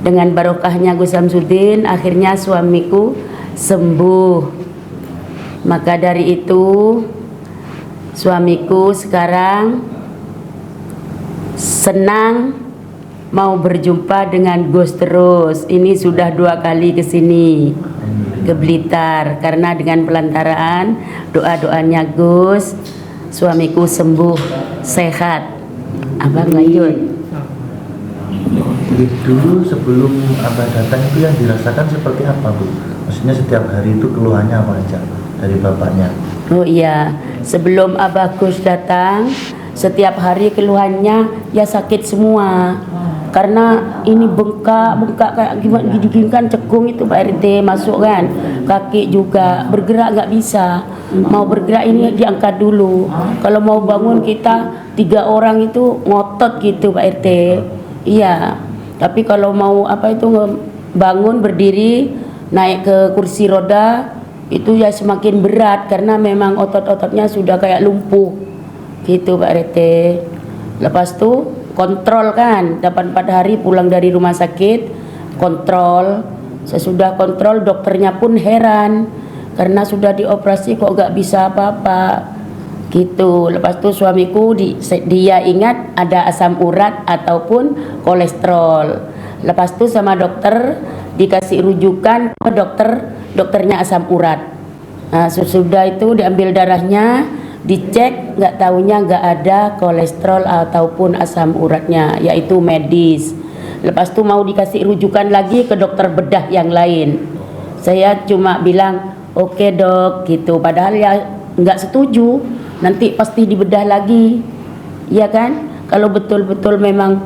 dengan barokahnya Gus Samsudin, akhirnya suamiku sembuh. Maka dari itu suamiku sekarang senang mau berjumpa dengan Gus terus. Ini sudah 2 kali ke sini, ke Blitar, karena dengan pelantaraan doa-doanya Gus, suamiku sembuh, sehat. Abang Layun. Dulu sebelum Abah datang itu yang dirasakan seperti apa, Bu? Maksudnya setiap hari itu keluhannya apa aja dari bapaknya? Oh iya, sebelum Abah Gus datang, setiap hari keluhannya ya sakit semua. Karena ini bengkak kayak gimana gini kan, cekung itu Pak RT masuk kan, kaki juga bergerak nggak bisa. Mau bergerak ini diangkat dulu. Kalau mau bangun kita 3 orang itu ngotot gitu Pak RT. Iya. Tapi kalau mau bangun berdiri naik ke kursi roda itu ya semakin berat karena memang otot-ototnya sudah kayak lumpuh gitu Pak RT. Lepas itu kontrol kan, 8 hari pulang dari rumah sakit, kontrol. Sesudah kontrol dokternya pun heran karena sudah dioperasi kok gak bisa apa-apa gitu. Lepas itu suamiku dia ingat ada asam urat ataupun kolesterol. Lepas itu sama dokter dikasih rujukan ke dokternya asam urat. Nah, sesudah itu diambil darahnya, dicek, nggak taunya nggak ada kolesterol ataupun asam uratnya, yaitu medis. Lepas itu mau dikasih rujukan lagi ke dokter bedah yang lain. Saya cuma bilang oke dok gitu, padahal ya nggak setuju. nanti pasti dibedah lagi, ya kan? Kalau betul-betul memang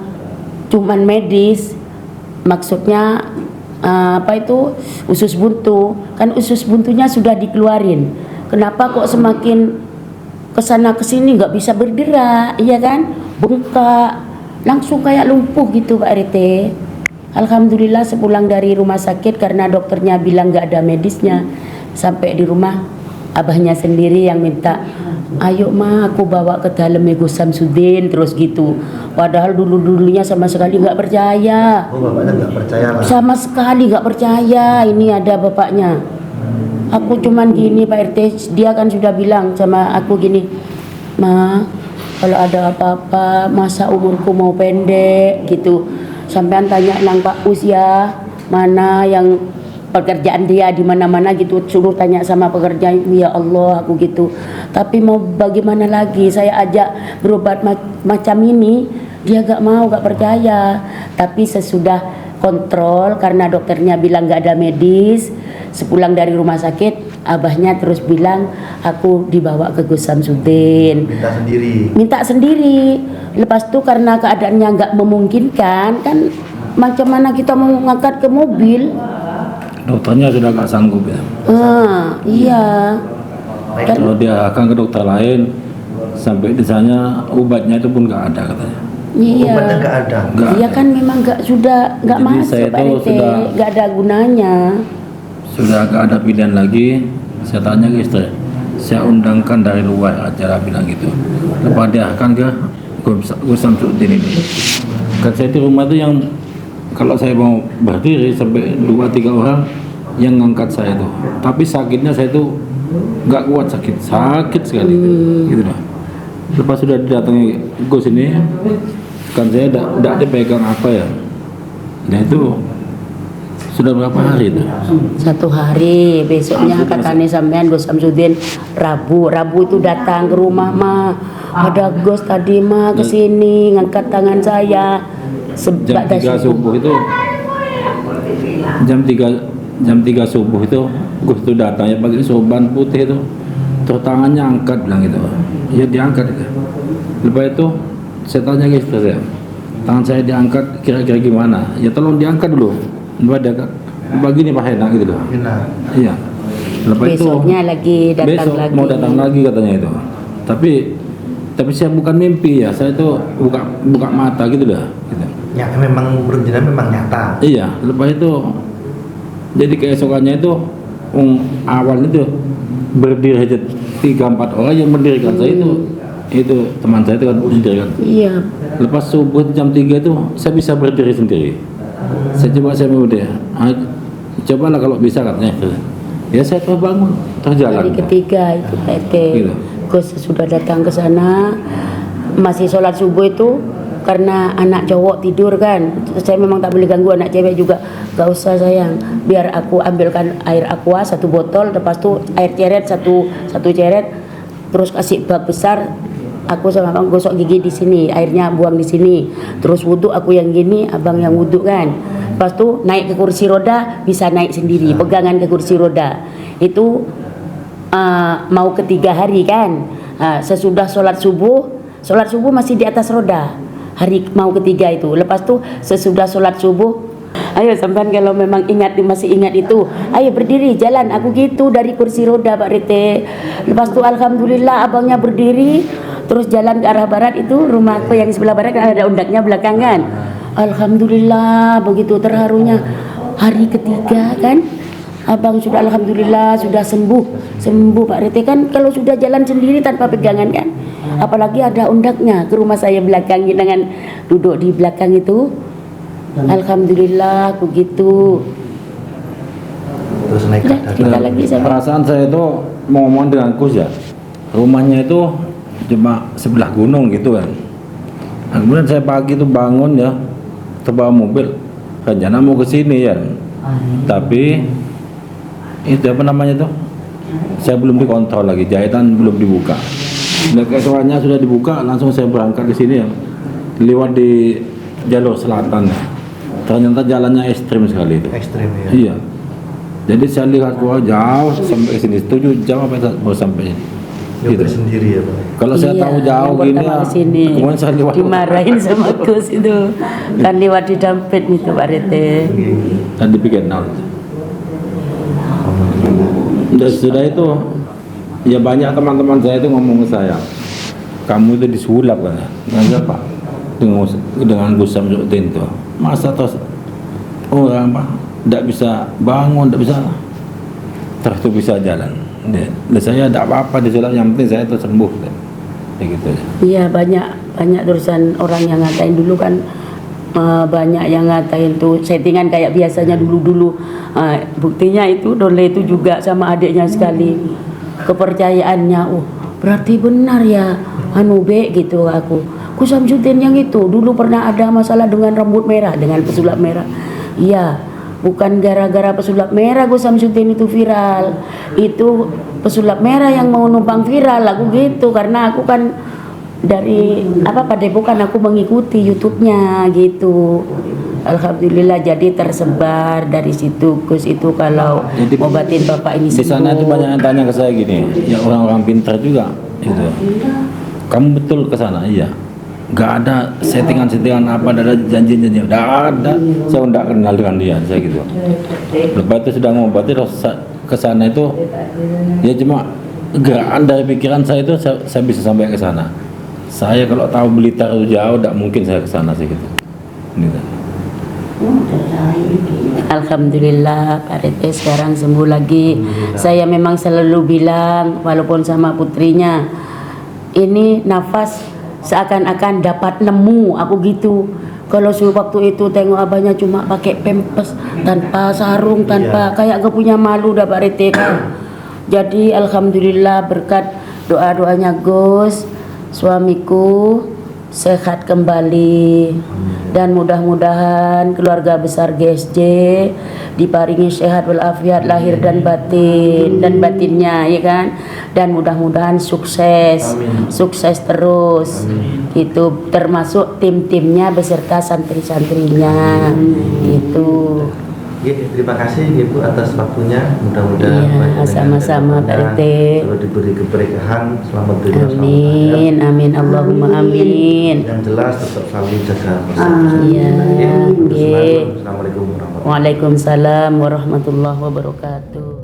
cuman medis, maksudnya apa itu usus buntu, kan usus buntunya sudah dikeluarin. Kenapa kok semakin kesana kesini nggak bisa bergerak, iya kan? Bengkak, langsung kayak lumpuh gitu Pak RT. Alhamdulillah sepulang dari rumah sakit karena dokternya bilang nggak ada medisnya, sampai di rumah abahnya sendiri yang minta, ayo ma aku bawa ke dalam Gus Samsudin terus gitu. Padahal dulunya sama sekali nggak percaya. Oh, bapaknya nggak percaya lah. Sama sekali nggak percaya ini ada bapaknya. Aku cuman gini Pak RT, dia kan sudah bilang sama aku gini, ma kalau ada apa-apa masa umurku mau pendek gitu. Sampean tanya nang Pak Us ya, mana yang pekerjaan dia di mana-mana gitu, suruh tanya sama pekerjaan, ya Allah aku gitu. Tapi mau bagaimana lagi, saya ajak berobat macam ini, dia gak mau, gak percaya. Tapi sesudah kontrol karena dokternya bilang gak ada medis, sepulang dari rumah sakit abahnya terus bilang aku dibawa ke Gus Samsudin. Minta sendiri. Lepas itu karena keadaannya nggak memungkinkan kan, macam mana kita mau ngangkat ke mobil? Dokternya sudah nggak sanggup ya. Iya. Kalau dia akan ke dokter lain, sampai di sana obatnya itu pun nggak ada katanya. Iya. Obatnya nggak ada. Iya kan memang nggak Jadi masuk saya Pak itu RT, sudah- nggak ada gunanya. Sudah nggak ada pilihan lagi. Saya tanya ke istri, saya undangkan dari luar acara bilang gitu. Lepas dia akan ke Gus Samsudin ini. Kan saya di rumah itu yang kalau saya mau berdiri sampai 2-3 orang yang ngangkat saya itu. Tapi sakitnya saya itu nggak kuat, sakit sekali gitu lah. Lepas sudah didatangi Gus ini, kan saya tidak dipegang apa ya. Nah itu sudah berapa hari itu? 1 hari, besoknya katanya sampean Gus Samsudin Rabu itu datang ke rumah mah. Ada Gus tadi mah kesini ngangkat tangan saya. Jam 3 subuh itu jam 3 subuh itu Gus itu datang ya pakai sorban putih itu, terus tangannya angkat bilang gitu, ya diangkat itu. Lepas itu saya tanya ke istri saya, tangan saya diangkat kira-kira gimana? Ya tolong diangkat dulu. Lepas dia begini Pak Hena gitu loh. Iya. Lepas Besoknya itu lagi datang besok lagi. mau datang lagi katanya itu. Tapi saya bukan mimpi ya, saya itu buka mata gitu loh. Gitu. Ya memang perjalanan memang nyata. Iya, lepas itu jadi keesokannya itu awal itu berdiri aja 3-4 orang yang mendirikan saya itu teman saya itu kan mendirikan. Iya. Lepas subuh jam 3 itu saya bisa berdiri sendiri. Saya mau dia, cobalah kalau bisa katanya. Ya saya terbangun, terjalan. Hari ketiga itu Pak RT. Gitu. Gus sudah datang ke sana, masih sholat subuh itu karena anak cowok tidur kan. Saya memang tak boleh ganggu anak cewek juga. Gak usah sayang, biar aku ambilkan air aqua 1 botol, lepas itu air ceret satu ceret, terus kasih bak besar. Aku sama abang gosok gigi di sini, airnya buang di sini. Terus wudhu aku yang gini, abang yang wudhu kan. Lepas itu naik ke kursi roda bisa naik sendiri, pegangan ke kursi roda. Itu mau ke 3 hari kan. Sesudah sholat subuh masih di atas roda. Hari mau ketiga itu. Lepas itu sesudah sholat subuh, ayo sampean kalau memang masih ingat itu, ayo berdiri jalan. Aku gitu dari kursi roda Pak Rete. Lepas itu alhamdulillah abangnya berdiri, terus jalan ke arah barat itu, rumahku yang sebelah barat kan ada undaknya belakangan. Alhamdulillah begitu terharunya hari ketiga kan. Abang sudah alhamdulillah sudah sembuh Pak Rete kan. Kalau sudah jalan sendiri tanpa pegangan kan, apalagi ada undaknya ke rumah saya belakang dengan duduk di belakang itu. Alhamdulillah begitu. Terus naik Udah, cerita lagi saya. Perasaan saya itu mau ngomong dengan Gus ya, rumahnya itu cuma sebelah gunung gitu kan. Nah, kemudian saya pagi itu bangun ya, terbawa mobil, rencana mau ke sini ya, tapi itu apa namanya tuh, saya belum dikontrol lagi, jahitan belum dibuka. Nah, keesokannya sudah dibuka, langsung saya berangkat ke sini ya, lewat di jalur selatan. Ternyata jalannya ekstrim sekali itu. Ekstrim ya. Iya. Jadi saya lihat keluar jauh sampai ke sini 7 jam apa baru sampai sini. Nyoba sendiri ya Pak. Kalau saya tahu jauh yang gini pertama ya, kesini kemudian saya lewat dimarahin sama Gus itu kan lewat di dampet itu Pak Rete. dan dibikin nol. Dan sudah itu ya banyak teman-teman saya itu ngomong ke saya, kamu itu disulap kan? Dengan siapa? Dengan Gus Samsudin itu. Masa terus orang apa? Tidak bisa bangun, tidak bisa terus itu bisa jalan. Dan saya tidak apa-apa disulap, yang penting saya itu sembuh. Kayak gitu aja. Iya banyak terusan orang yang ngatain dulu kan banyak yang ngatain tuh settingan kayak biasanya dulu. Buktinya itu Dole itu juga sama adiknya sekali kepercayaannya. Oh berarti benar ya Be gitu aku. Gus Samsudin yang itu dulu pernah ada masalah dengan rambut merah, dengan pesulap merah. Iya, bukan gara-gara pesulap merah Gus Samsudin itu viral. Itu pesulap merah yang mau numpang viral aku gitu, karena aku kan dari Padepokan aku mengikuti YouTube-nya gitu. Alhamdulillah jadi tersebar dari situ Gus itu kalau Jadi, ngobatin bapak ini di sana itu sembuh. banyak yang tanya ke saya gini, ya orang-orang pintar juga gitu. Kamu betul ke sana? Iya. Gak ada settingan-settingan apa, ada janji-janji, udah ada. Saya udah kenal dengan dia, saya gitu. Lepas itu sudah ngobati, terus ke sana itu ya cuma gerakan dari pikiran saya itu saya bisa sampai ke sana. Saya kalau tahu Blitar itu jauh, tidak mungkin saya ke sana sih gitu. Gitu. Alhamdulillah Pak Rete sekarang sembuh lagi. Saya memang selalu bilang walaupun sama putrinya, ini nafas seakan-akan dapat nemu aku gitu. Kalau waktu itu tengok abahnya cuma pakai pempes tanpa sarung, tanpa kayak gak punya malu dah Pak Rete kan. Jadi alhamdulillah berkat doa-doanya Gus, suamiku sehat kembali dan mudah-mudahan keluarga besar GSJ diparingi sehat walafiat lahir dan batinnya ya kan, dan mudah-mudahan sukses. Amin. Sukses terus. Itu termasuk tim-timnya beserta santri-santrinya gitu. Terima kasih Ibu atas waktunya. Mudah-mudahan Iya, banyak sama-sama, Pak RT. selalu diberi keberkahan, selamat dunia, selamat Amin, amin, Allahumma amin. Yang jelas tetap saling jaga bersama. Iya, Oke, nggih. Assalamualaikum warahmatullahi wabarakatuh. Waalaikumsalam warahmatullahi wabarakatuh.